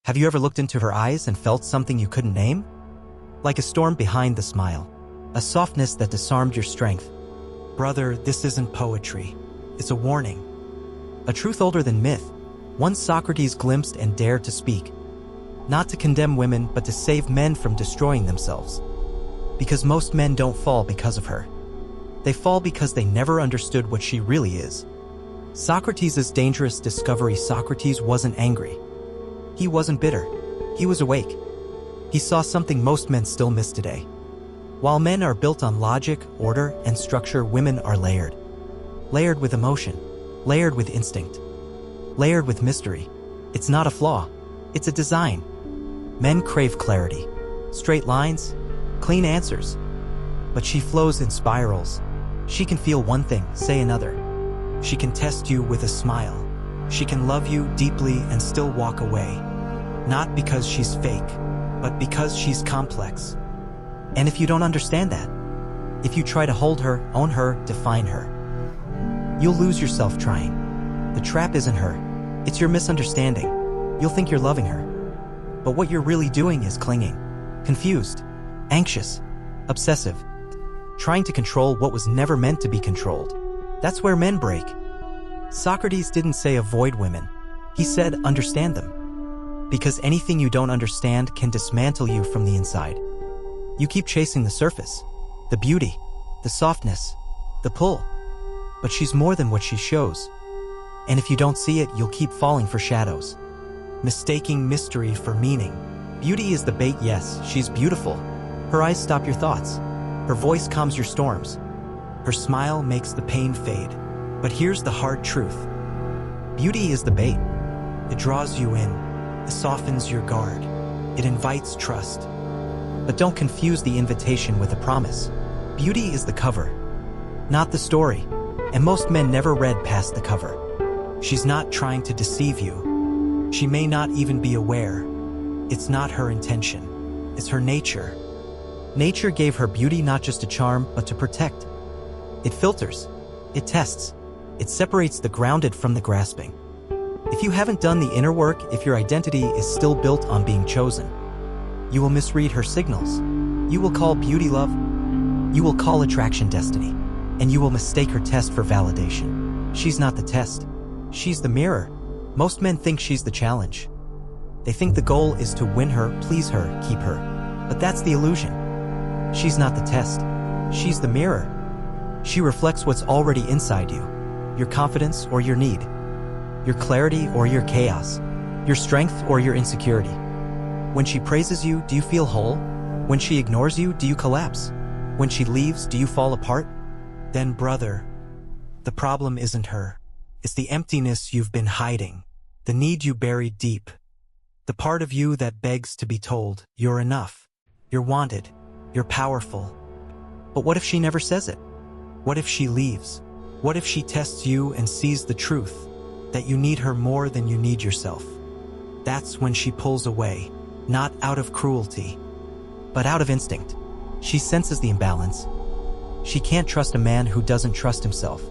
Have you ever looked into her eyes and felt something you couldn't name? Like a storm behind the smile, a softness that disarmed your strength. Brother, this isn't poetry. It's a warning. A truth older than myth, one Socrates glimpsed and dared to speak. Not to condemn women, but to save men from destroying themselves. Because most men don't fall because of her. They fall because they never understood what she really is. Socrates' dangerous discovery. Socrates wasn't angry. He wasn't bitter. He was awake. He saw something most men still miss today. While men are built on logic, order, and structure, women are layered. Layered with emotion. Layered with instinct. Layered with mystery. It's not a flaw. It's a design. Men crave clarity. Straight lines. Clean answers. But she flows in spirals. She can feel one thing, say another. She can test you with a smile. She can love you deeply and still walk away. Not because she's fake, but because she's complex. And if you don't understand that, if you try to hold her, own her, define her, you'll lose yourself trying. The trap isn't her. It's your misunderstanding. You'll think you're loving her. But what you're really doing is clinging. Confused. Anxious. Obsessive. Trying to control what was never meant to be controlled. That's where men break. Socrates didn't say avoid women. He said understand them. Because anything you don't understand can dismantle you from the inside. You keep chasing the surface, the beauty, the softness, the pull. But she's more than what she shows. And if you don't see it, you'll keep falling for shadows. Mistaking mystery for meaning. Beauty is the bait, yes, she's beautiful. Her eyes stop your thoughts. Her voice calms your storms. Her smile makes the pain fade. But here's the hard truth. Beauty is the bait. It draws you in. It softens your guard. It invites trust. But don't confuse the invitation with a promise. Beauty is the cover, not the story. And most men never read past the cover. She's not trying to deceive you. She may not even be aware. It's not her intention. It's her nature. Nature gave her beauty not just to charm, but to protect. It filters. It tests. It separates the grounded from the grasping. If you haven't done the inner work, if your identity is still built on being chosen, you will misread her signals. You will call beauty love. You will call attraction destiny. And you will mistake her test for validation. She's not the test. She's the mirror. Most men think she's the challenge. They think the goal is to win her, please her, keep her. But that's the illusion. She's not the test. She's the mirror. She reflects what's already inside you. Your confidence or your need. Your clarity or your chaos. Your strength or your insecurity. When she praises you, do you feel whole? When she ignores you, do you collapse? When she leaves, do you fall apart? Then, brother, the problem isn't her. It's the emptiness you've been hiding. The need you buried deep. The part of you that begs to be told, you're enough. You're wanted. You're powerful. But what if she never says it? What if she leaves? What if she tests you and sees the truth? That you need her more than you need yourself. That's when she pulls away, not out of cruelty, but out of instinct. She senses the imbalance. She can't trust a man who doesn't trust himself.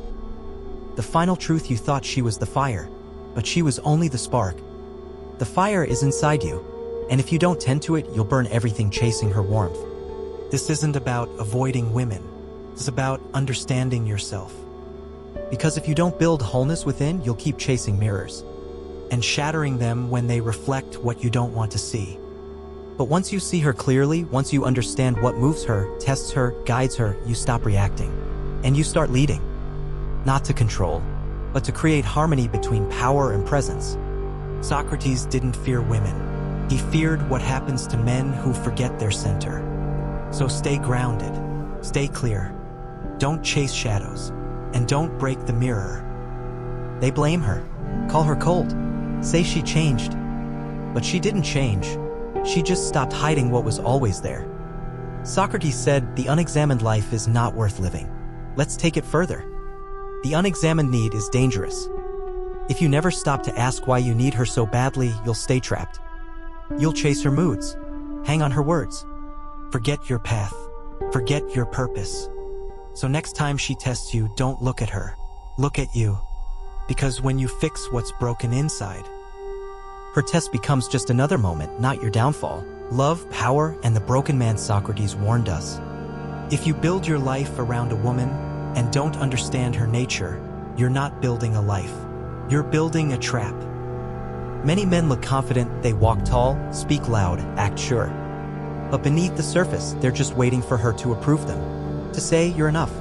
The final truth, you thought she was the fire, but she was only the spark. The fire is inside you, and if you don't tend to it, you'll burn everything chasing her warmth. This isn't about avoiding women. It's about understanding yourself. Because if you don't build wholeness within, you'll keep chasing mirrors and shattering them when they reflect what you don't want to see. But once you see her clearly, once you understand what moves her, tests her, guides her, you stop reacting. And you start leading. Not to control, but to create harmony between power and presence. Socrates didn't fear women. He feared what happens to men who forget their center. So stay grounded. Stay clear. Don't chase shadows. And don't break the mirror. They blame her. Call her cold. Say she changed. But she didn't change. She just stopped hiding what was always there. Socrates said, the unexamined life is not worth living. Let's take it further. The unexamined need is dangerous. If you never stop to ask why you need her so badly, you'll stay trapped. You'll chase her moods. Hang on her words. Forget your path. Forget your purpose. So next time she tests you, don't look at her. Look at you. Because when you fix what's broken inside, Her test becomes just another moment, not your downfall. Love, power, and the broken man Socrates warned us. If you build your life around a woman and don't understand her nature, you're not building a life. You're building a trap. Many men look confident, they walk tall, speak loud, act sure. But beneath the surface, they're just waiting for her to approve them, to say you're enough.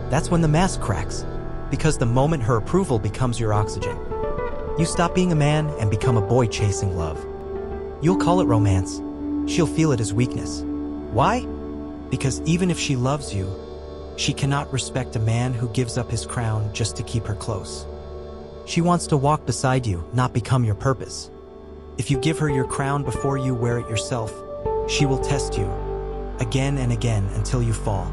That's when the mask cracks, because the moment her approval becomes your oxygen, you stop being a man and become a boy chasing love. You'll call it romance. She'll feel it as weakness. Why? Because even if she loves you, she cannot respect a man who gives up his crown just to keep her close. She wants to walk beside you, not become your purpose. If you give her your crown before you wear it yourself, she will test you again and again until you fall.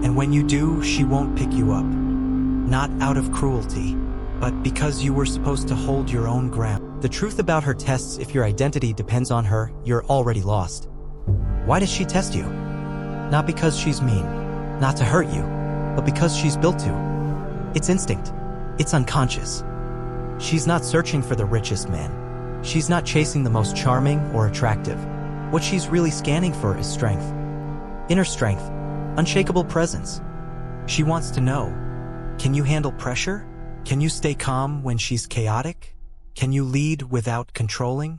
And when you do, she won't pick you up. Not out of cruelty, but because you were supposed to hold your own ground. The truth about her tests, if your identity depends on her, you're already lost. Why does she test you? Not because she's mean, not to hurt you, but because she's built to. It's instinct. It's unconscious. She's not searching for the richest man. She's not chasing the most charming or attractive. What she's really scanning for is strength. Inner strength, unshakable presence. She wants to know, can you handle pressure? Can you stay calm when she's chaotic? Can you lead without controlling?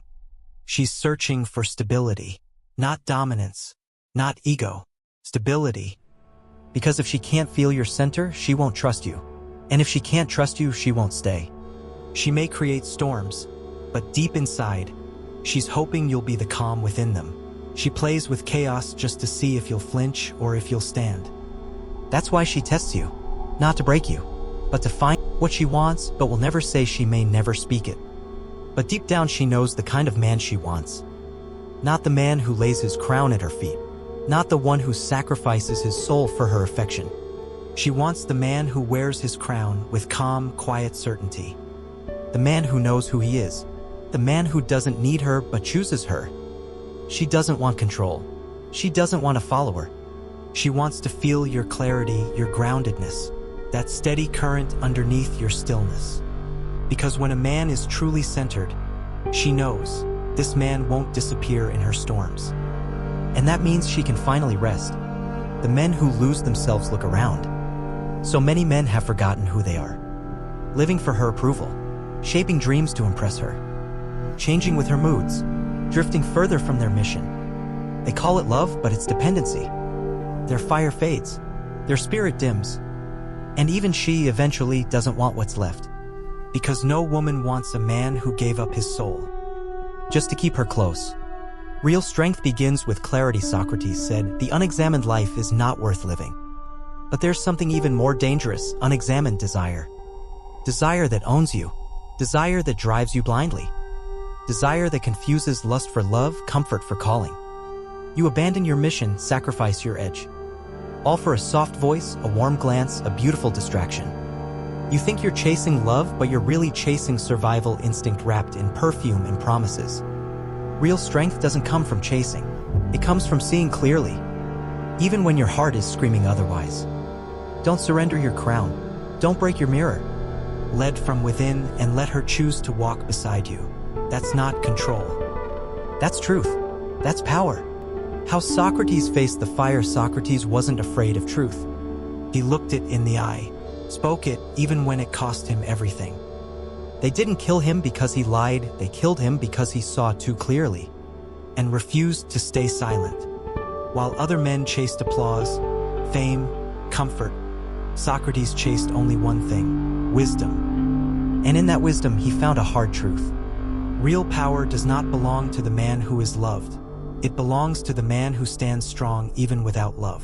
She's searching for stability, not dominance, not ego, stability. Because if she can't feel your center, she won't trust you. And if she can't trust you, she won't stay. She may create storms, but deep inside, she's hoping you'll be the calm within them. She plays with chaos just to see if you'll flinch or if you'll stand. That's why she tests you, not to break you, but to find what she wants, but will never say. She may never speak it. But deep down she knows the kind of man she wants. Not the man who lays his crown at her feet, not the one who sacrifices his soul for her affection. She wants the man who wears his crown with calm, quiet certainty. The man who knows who he is. The man who doesn't need her but chooses her. She doesn't want control. She doesn't want a follower. She wants to feel your clarity, your groundedness, that steady current underneath your stillness. Because when a man is truly centered, she knows this man won't disappear in her storms. And that means she can finally rest. The men who lose themselves look around. So many men have forgotten who they are. Living for her approval, shaping dreams to impress her, changing with her moods, drifting further from their mission. They call it love, but it's dependency. Their fire fades, their spirit dims, and even she eventually doesn't want what's left. Because no woman wants a man who gave up his soul just to keep her close. Real strength begins with clarity, Socrates said. The unexamined life is not worth living. But there's something even more dangerous, unexamined desire. Desire that owns you. Desire that drives you blindly. Desire that confuses lust for love, comfort for calling. You abandon your mission, sacrifice your edge. All for a soft voice, a warm glance, a beautiful distraction. You think you're chasing love, but you're really chasing survival instinct wrapped in perfume and promises. Real strength doesn't come from chasing. It comes from seeing clearly, even when your heart is screaming otherwise. Don't surrender your crown. Don't break your mirror. Lead from within and let her choose to walk beside you. That's not control. That's truth. That's power. How Socrates faced the fire. Socrates wasn't afraid of truth. He looked it in the eye, spoke it even when it cost him everything. They didn't kill him because he lied, they killed him because he saw too clearly and refused to stay silent. While other men chased applause, fame, comfort, Socrates chased only one thing: wisdom. And in that wisdom he found a hard truth. Real power does not belong to the man who is loved. It belongs to the man who stands strong even without love.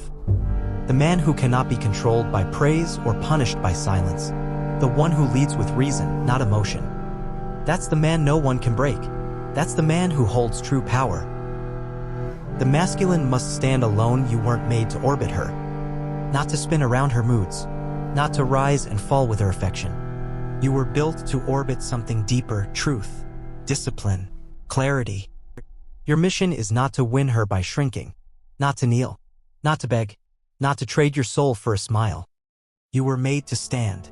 The man who cannot be controlled by praise or punished by silence. The one who leads with reason, not emotion. That's the man no one can break. That's the man who holds true power. The masculine must stand alone. You weren't made to orbit her, not to spin around her moods, not to rise and fall with her affection. You were built to orbit something deeper: truth, discipline, clarity. Your mission is not to win her by shrinking, not to kneel, not to beg, not to trade your soul for a smile. You were made to stand.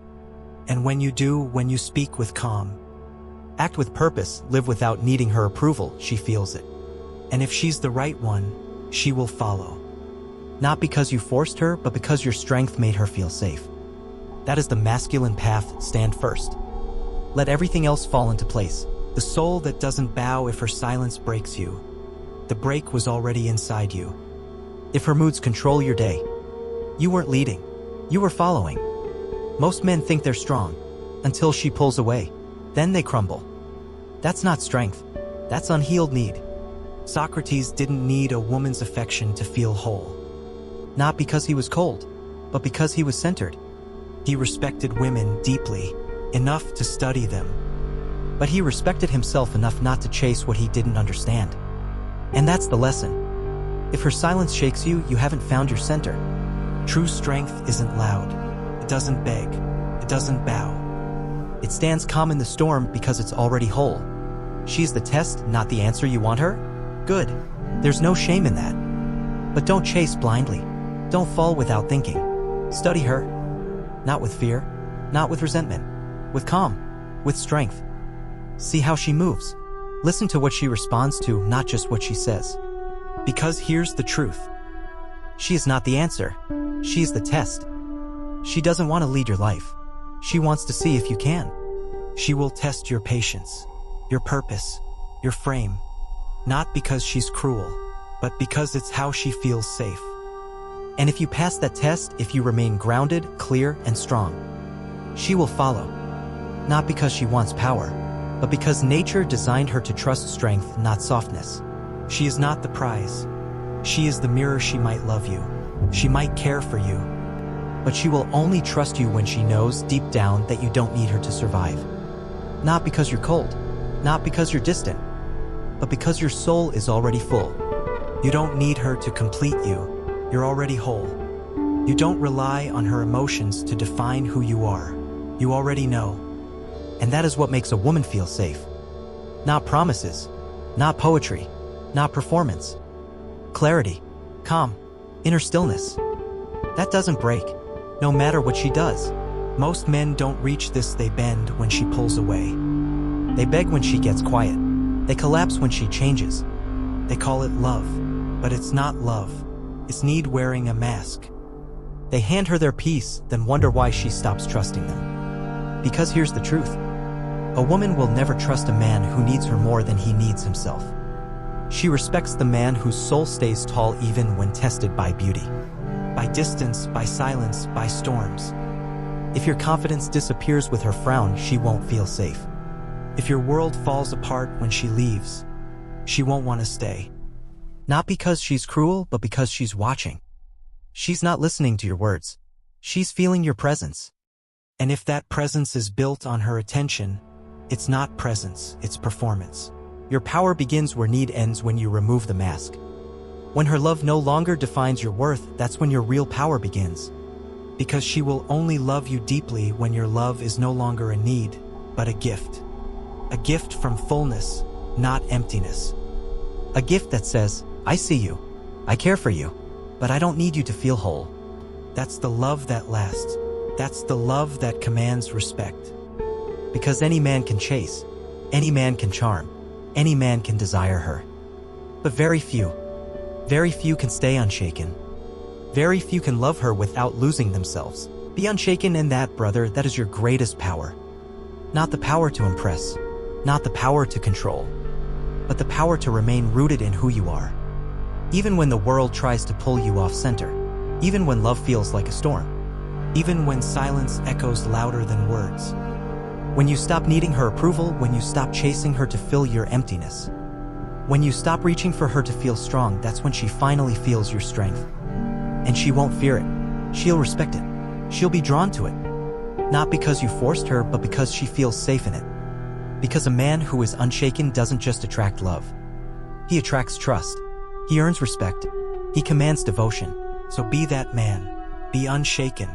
And when you do, when you speak with calm, Act with purpose, live without needing her approval, she feels it. And if she's the right one, she will follow. Not because you forced her, but because your strength made her feel safe. That is the masculine path. Stand first. Let everything else fall into place. The soul that doesn't bow if her silence breaks you. The break was already inside you. If her moods control your day, you weren't leading, you were following. Most men think they're strong, until she pulls away. Then they crumble. That's not strength, that's unhealed need. Socrates didn't need a woman's affection to feel whole. Not because he was cold, but because he was centered. He respected women deeply, enough to study them. But he respected himself enough not to chase what he didn't understand. And that's the lesson. If her silence shakes you, you haven't found your center. True strength isn't loud. It doesn't beg. It doesn't bow. It stands calm in the storm because it's already whole. She's the test, not the answer. You want her? Good. There's no shame in that. But don't chase blindly. Don't fall without thinking. Study her. Not with fear, not with resentment, with calm, with strength. See how she moves. Listen to what she responds to, not just what she says. Because here's the truth. She is not the answer. She is the test. She doesn't want to lead your life. She wants to see if you can. She will test your patience, your purpose, your frame. Not because she's cruel, but because it's how she feels safe. And if you pass that test, if you remain grounded, clear, and strong, she will follow. Not because she wants power, but because nature designed her to trust strength, not softness. She is not the prize. She is the mirror. She might love you. She might care for you. But she will only trust you when she knows deep down that you don't need her to survive. Not because you're cold, not because you're distant, but because your soul is already full. You don't need her to complete you. You're already whole. You don't rely on her emotions to define who you are. You already know. And that is what makes a woman feel safe. Not promises, not poetry, not performance. Clarity, calm, inner stillness. That doesn't break, no matter what she does. Most men don't reach this. They bend when she pulls away. They beg when she gets quiet. They collapse when she changes. They call it love, but it's not love. It's need wearing a mask. They hand her their peace, then wonder why she stops trusting them. Because here's the truth. A woman will never trust a man who needs her more than he needs himself. She respects the man whose soul stays tall even when tested by beauty, by distance, by silence, by storms. If your confidence disappears with her frown, she won't feel safe. If your world falls apart when she leaves, she won't want to stay. Not because she's cruel, but because she's watching. She's not listening to your words. She's feeling your presence. And if that presence is built on her attention, it's not presence, it's performance. Your power begins where need ends, when you remove the mask. When her love no longer defines your worth, that's when your real power begins. Because she will only love you deeply when your love is no longer a need, but a gift. A gift from fullness, not emptiness. A gift that says, I see you, I care for you, but I don't need you to feel whole. That's the love that lasts. That's the love that commands respect. Because any man can chase, any man can charm, any man can desire her. But very few can stay unshaken. Very few can love her without losing themselves. Be unshaken in that, brother. That is your greatest power. Not the power to impress, not the power to control, but the power to remain rooted in who you are. Even when the world tries to pull you off center, even when love feels like a storm, even when silence echoes louder than words. When you stop needing her approval, when you stop chasing her to fill your emptiness, when you stop reaching for her to feel strong, that's when she finally feels your strength. And she won't fear it. She'll respect it. She'll be drawn to it. Not because you forced her, but because she feels safe in it. Because a man who is unshaken doesn't just attract love. He attracts trust. He earns respect. He commands devotion. So be that man. Be unshaken.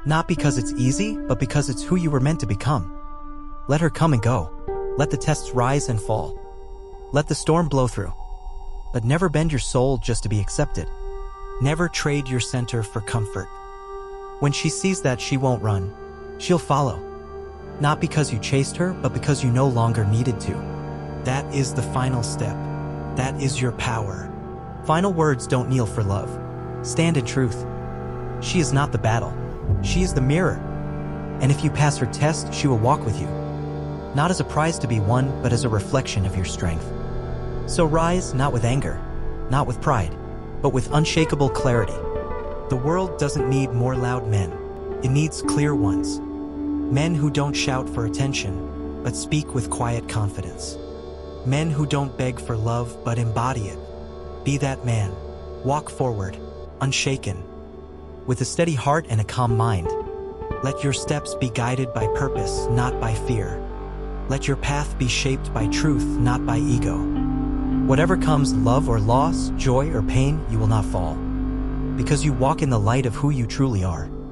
Not because it's easy, but because it's who you were meant to become. Let her come and go. Let the tests rise and fall. Let the storm blow through. But never bend your soul just to be accepted. Never trade your center for comfort. When she sees that, she won't run. She'll follow. Not because you chased her, but because you no longer needed to. That is the final step. That is your power. Final words don't kneel for love. Stand in truth. She is not the battle. She is the mirror. And if you pass her test, she will walk with you. Not as a prize to be won, but as a reflection of your strength. So rise, not with anger, not with pride, but with unshakable clarity. The world doesn't need more loud men. It needs clear ones. Men who don't shout for attention, but speak with quiet confidence. Men who don't beg for love, but embody it. Be that man. Walk forward, unshaken, with a steady heart and a calm mind. Let your steps be guided by purpose, not by fear. Let your path be shaped by truth, not by ego. Whatever comes, love or loss, joy or pain, you will not fall. Because you walk in the light of who you truly are.